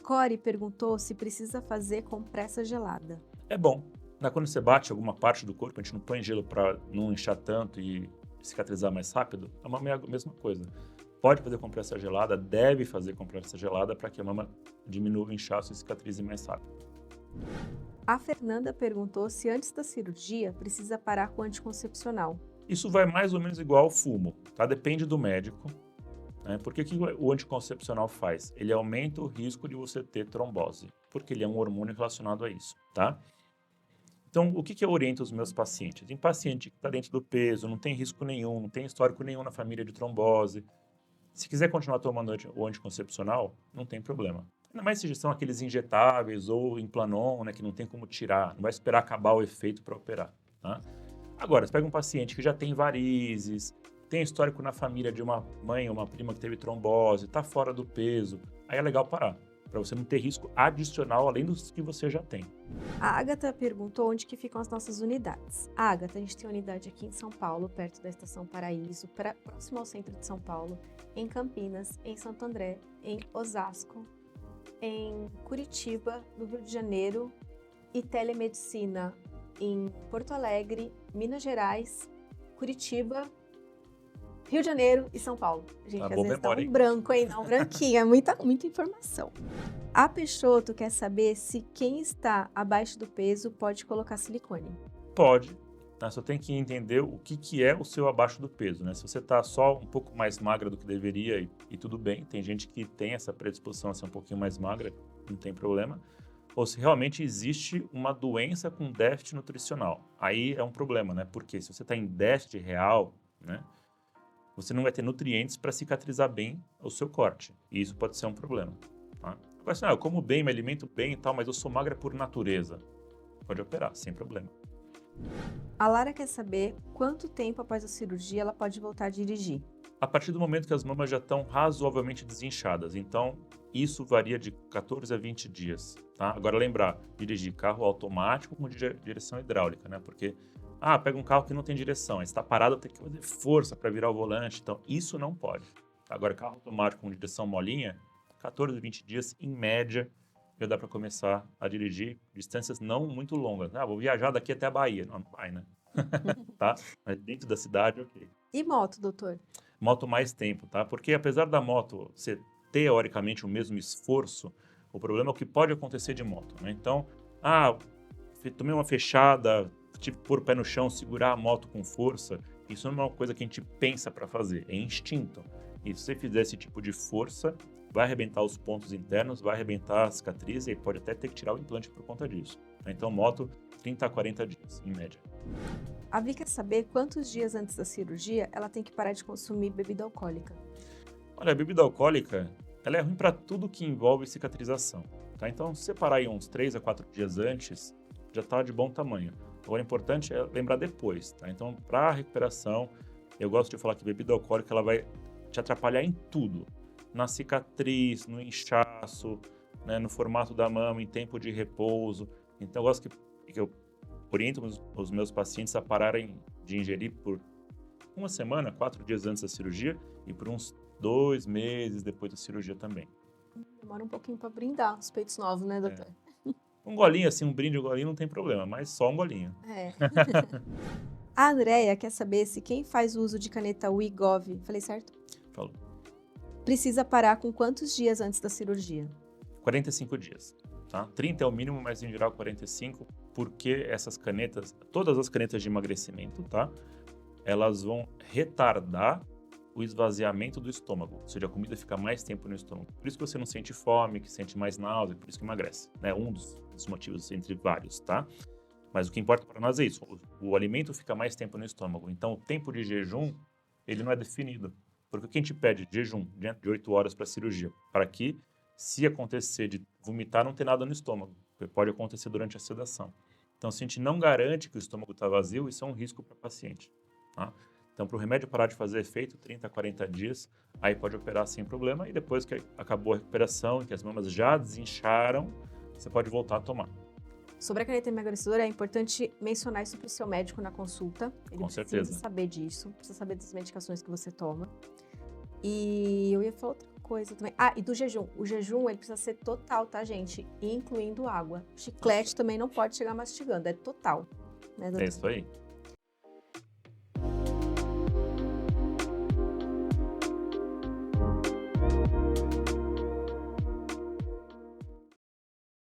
Core perguntou se precisa fazer compressa gelada. É bom. Quando você bate alguma parte do corpo, a gente não põe gelo para não inchar tanto e cicatrizar mais rápido, a mama é a mesma coisa. Pode fazer compressa gelada, deve fazer compressa gelada para que a mama diminua o inchaço e cicatrize mais rápido. A Fernanda perguntou se antes da cirurgia precisa parar com anticoncepcional. Isso vai mais ou menos igual ao fumo, tá? Depende do médico. Porque o que o anticoncepcional faz? Ele aumenta o risco de você ter trombose, porque ele é um hormônio relacionado a isso, tá? Então, o que eu oriento os meus pacientes? Em paciente que está dentro do peso, não tem risco nenhum, não tem histórico nenhum na família de trombose. Se quiser continuar tomando o anticoncepcional, não tem problema. Ainda mais se são aqueles injetáveis ou Implanon, né, que não tem como tirar, não vai esperar acabar o efeito para operar, tá? Agora, você pega um paciente que já tem varizes, tem histórico na família de uma mãe ou uma prima que teve trombose, está fora do peso, aí é legal parar, para você não ter risco adicional além dos que você já tem. A Agatha perguntou onde que ficam as nossas unidades. A Agatha, a gente tem unidade aqui em São Paulo, perto da Estação Paraíso, próximo ao centro de São Paulo, em Campinas, em Santo André, em Osasco, em Curitiba, no Rio de Janeiro, e telemedicina em Porto Alegre, Minas Gerais, Curitiba, Rio de Janeiro e São Paulo. Gente, às vezes dá um branco, hein? Dá um branquinho, é muita informação. A Peixoto quer saber se quem está abaixo do peso pode colocar silicone. Pode, né? Só tem que entender o que é o seu abaixo do peso, né? Se você está só um pouco mais magra do que deveria e tudo bem, tem gente que tem essa predisposição a ser um pouquinho mais magra, não tem problema. Ou se realmente existe uma doença com déficit nutricional. Aí é um problema, né? Porque se você está em déficit real, né, você não vai ter nutrientes para cicatrizar bem o seu corte. E isso pode ser um problema. Tá? Agora, assim, eu como bem, me alimento bem e tal, mas eu sou magra por natureza. Pode operar, sem problema. A Lara quer saber quanto tempo após a cirurgia ela pode voltar a dirigir. A partir do momento que as mamas já estão razoavelmente desinchadas. Então, isso varia de 14 a 20 dias. Tá? Agora, lembrar, dirigir carro automático com direção hidráulica, né? Porque, pega um carro que não tem direção, está parado, tem que fazer força para virar o volante. Então, isso não pode. Agora, carro automático com direção molinha, 14 a 20 dias, em média, já dá para começar a dirigir distâncias não muito longas. Vou viajar daqui até a Bahia. Não vai, né? Tá? Mas dentro da cidade, ok. E moto, doutor? Moto mais tempo, tá? Porque apesar da moto ser teoricamente o mesmo esforço, o problema é o que pode acontecer de moto, né? Então, tomei uma fechada, tive que pôr o pé no chão, segurar a moto com força, isso não é uma coisa que a gente pensa para fazer, é instinto. E se você fizer esse tipo de força, vai arrebentar os pontos internos, vai arrebentar a cicatriz e pode até ter que tirar o implante por conta disso. Então, moto, 30 a 40 dias, em média. A Vi quer saber quantos dias antes da cirurgia ela tem que parar de consumir bebida alcoólica. Olha, a bebida alcoólica, ela é ruim para tudo que envolve cicatrização, tá? Então, se você parar aí uns 3 a 4 dias antes, já está de bom tamanho. Agora, o importante é lembrar depois, tá? Então, para a recuperação, eu gosto de falar que bebida alcoólica, ela vai te atrapalhar em tudo. Na cicatriz, no inchaço, né, no formato da mama, em tempo de repouso. Então, eu gosto que eu oriento os meus pacientes a pararem de ingerir por uma semana, 4 dias antes da cirurgia e por uns 2 meses depois da cirurgia também. Demora um pouquinho para brindar os peitos novos, né, doutor? Um golinho, assim, um brinde, um golinho não tem problema, mas só um golinho. A Andrea quer saber se quem faz o uso de caneta Wigov, falei certo? Falou. Precisa parar com quantos dias antes da cirurgia? 45 dias. Tá? 30 é o mínimo, mas em geral 45, porque essas canetas, todas as canetas de emagrecimento, tá? Elas vão retardar o esvaziamento do estômago, ou seja, a comida fica mais tempo no estômago. Por isso que você não sente fome, que sente mais náusea, por isso que emagrece. É um dos motivos entre vários, tá? Mas o que importa para nós é isso, o alimento fica mais tempo no estômago. Então, o tempo de jejum, ele não é definido. Porque o que a gente pede de jejum, de 8 horas para a cirurgia, para que, se acontecer de vomitar, não ter nada no estômago. Pode acontecer durante a sedação. Então, se a gente não garante que o estômago está vazio, isso é um risco para o paciente. Tá? Então, para o remédio parar de fazer efeito, 30 a 40 dias, aí pode operar sem problema. E depois que acabou a recuperação e que as mamas já desincharam, você pode voltar a tomar. Sobre a caneta emagrecedora, é importante mencionar isso para o seu médico na consulta. Ele Com certeza. Precisa saber disso, precisa saber das medicações que você toma. E eu ia falar outra coisa também. Ah, e do jejum. O jejum, ele precisa ser total, tá, gente? Incluindo água. Chiclete também não pode chegar mastigando, é total. Né, É doutor? isso aí.